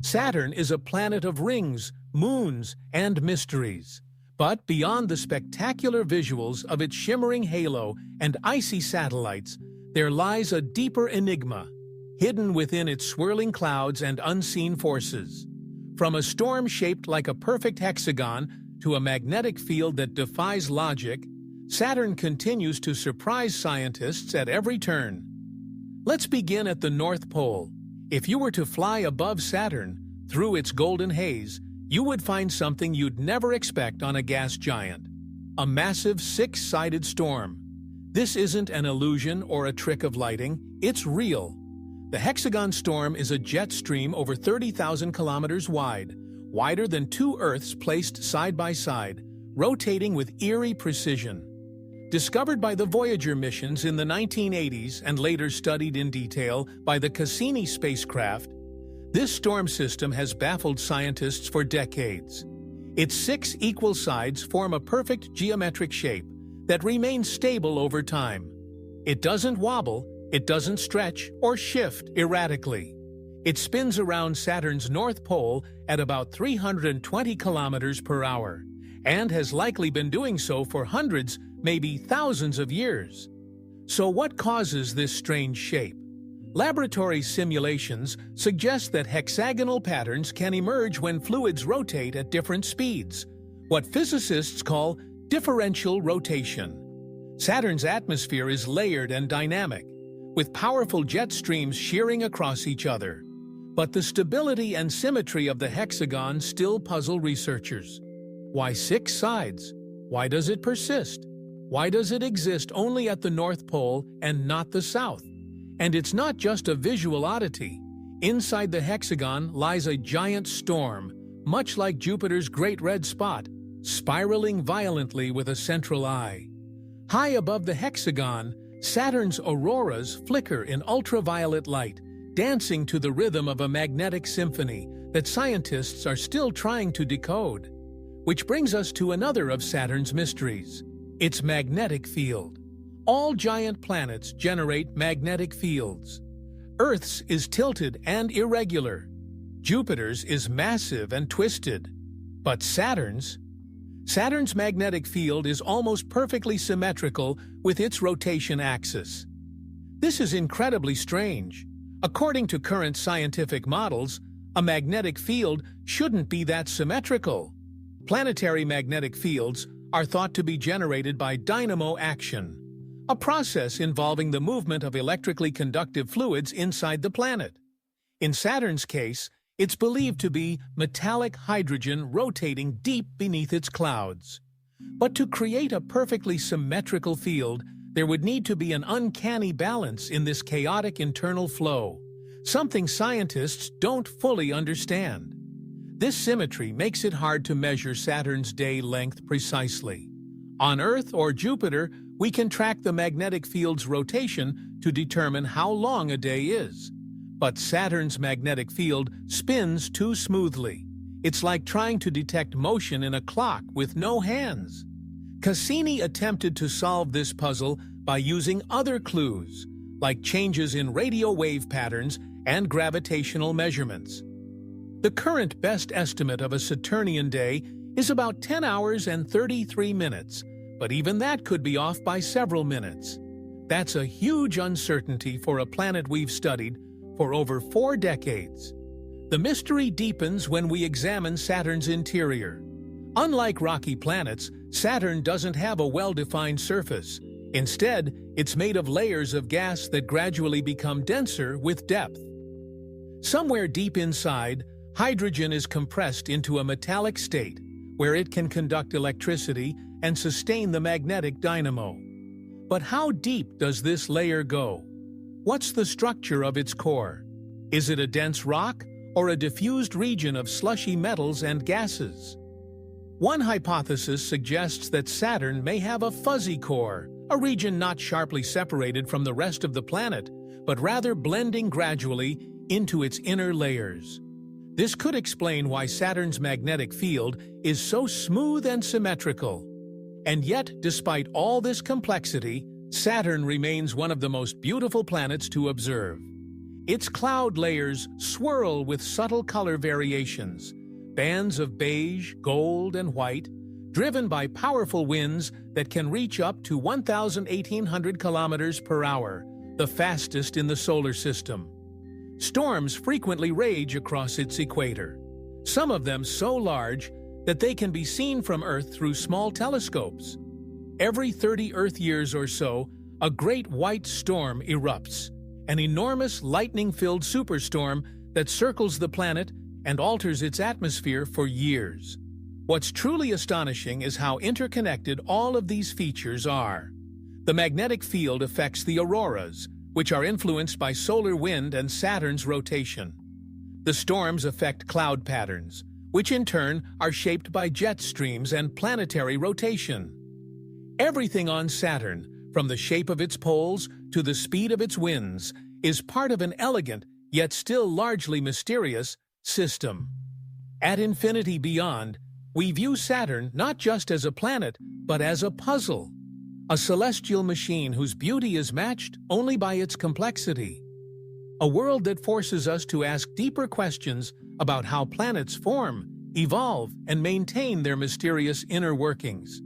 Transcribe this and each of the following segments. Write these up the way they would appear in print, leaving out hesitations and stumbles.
Saturn is a planet of rings, moons, and mysteries. But beyond the spectacular visuals of its shimmering halo and icy satellites, there lies a deeper enigma, hidden within its swirling clouds and unseen forces. From a storm shaped like a perfect hexagon to a magnetic field that defies logic, Saturn continues to surprise scientists at every turn. Let's begin at the North Pole. If you were to fly above Saturn, through its golden haze, you would find something you'd never expect on a gas giant: a massive six-sided storm. This isn't an illusion or a trick of lighting, it's real. The Hexagon storm is a jet stream over 30,000 kilometers wide, wider than two Earths placed side by side, rotating with eerie precision. Discovered by the Voyager missions in the 1980s and later studied in detail by the Cassini spacecraft, this storm system has baffled scientists for decades. Its six equal sides form a perfect geometric shape that remains stable over time. It doesn't wobble, it doesn't stretch or shift erratically. It spins around Saturn's North Pole at about 320 kilometers per hour, and has likely been doing so for hundreds, maybe thousands of years. So what causes this strange shape? Laboratory simulations suggest that hexagonal patterns can emerge when fluids rotate at different speeds, what physicists call differential rotation. Saturn's atmosphere is layered and dynamic, with powerful jet streams shearing across each other. But the stability and symmetry of the hexagon still puzzle researchers. Why six sides? Why does it persist? Why does it exist only at the North Pole and not the South? And it's not just a visual oddity. Inside the hexagon lies a giant storm, much like Jupiter's Great Red Spot, spiraling violently with a central eye. High above the hexagon, Saturn's auroras flicker in ultraviolet light, dancing to the rhythm of a magnetic symphony that scientists are still trying to decode. Which brings us to another of Saturn's mysteries: its magnetic field. All giant planets generate magnetic fields. Earth's is tilted and irregular. Jupiter's is massive and twisted. But Saturn's magnetic field is almost perfectly symmetrical with its rotation axis. This is incredibly strange. According to current scientific models, a magnetic field shouldn't be that symmetrical. Planetary magnetic fields are thought to be generated by dynamo action, a process involving the movement of electrically conductive fluids inside the planet. In Saturn's case, it's believed to be metallic hydrogen rotating deep beneath its clouds. But to create a perfectly symmetrical field, there would need to be an uncanny balance in this chaotic internal flow, something scientists don't fully understand. This symmetry makes it hard to measure Saturn's day length precisely. On Earth or Jupiter, we can track the magnetic field's rotation to determine how long a day is. But Saturn's magnetic field spins too smoothly. It's like trying to detect motion in a clock with no hands. Cassini attempted to solve this puzzle by using other clues, like changes in radio wave patterns and gravitational measurements. The current best estimate of a Saturnian day is about 10 hours and 33 minutes, but even that could be off by several minutes. That's a huge uncertainty for a planet we've studied for over 4 decades. The mystery deepens when we examine Saturn's interior. Unlike rocky planets, Saturn doesn't have a well-defined surface. Instead, it's made of layers of gas that gradually become denser with depth. Somewhere deep inside, hydrogen is compressed into a metallic state, where it can conduct electricity and sustain the magnetic dynamo. But how deep does this layer go? What's the structure of its core? Is it a dense rock or a diffused region of slushy metals and gases? One hypothesis suggests that Saturn may have a fuzzy core, a region not sharply separated from the rest of the planet, but rather blending gradually into its inner layers. This could explain why Saturn's magnetic field is so smooth and symmetrical. And yet, despite all this complexity, Saturn remains one of the most beautiful planets to observe. Its cloud layers swirl with subtle color variations, bands of beige, gold, and white, driven by powerful winds that can reach up to 1,800 kilometers per hour, the fastest in the solar system. Storms frequently rage across its equator, some of them so large that they can be seen from Earth through small telescopes. Every 30 Earth years or so, a great white storm erupts, an enormous lightning-filled superstorm that circles the planet and alters its atmosphere for years. What's truly astonishing is how interconnected all of these features are. The magnetic field affects the auroras, which are influenced by solar wind and Saturn's rotation. The storms affect cloud patterns, which in turn are shaped by jet streams and planetary rotation. Everything on Saturn, from the shape of its poles to the speed of its winds, is part of an elegant, yet still largely mysterious, system. At infinity beyond, we view Saturn not just as a planet, but as a puzzle, a celestial machine whose beauty is matched only by its complexity. A world that forces us to ask deeper questions about how planets form, evolve, and maintain their mysterious inner workings.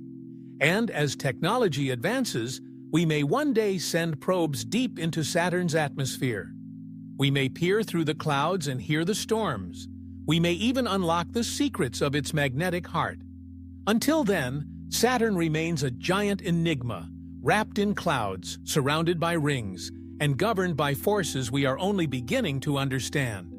And as technology advances, we may one day send probes deep into Saturn's atmosphere. We may peer through the clouds and hear the storms. We may even unlock the secrets of its magnetic heart. Until then, Saturn remains a giant enigma, wrapped in clouds, surrounded by rings, and governed by forces we are only beginning to understand.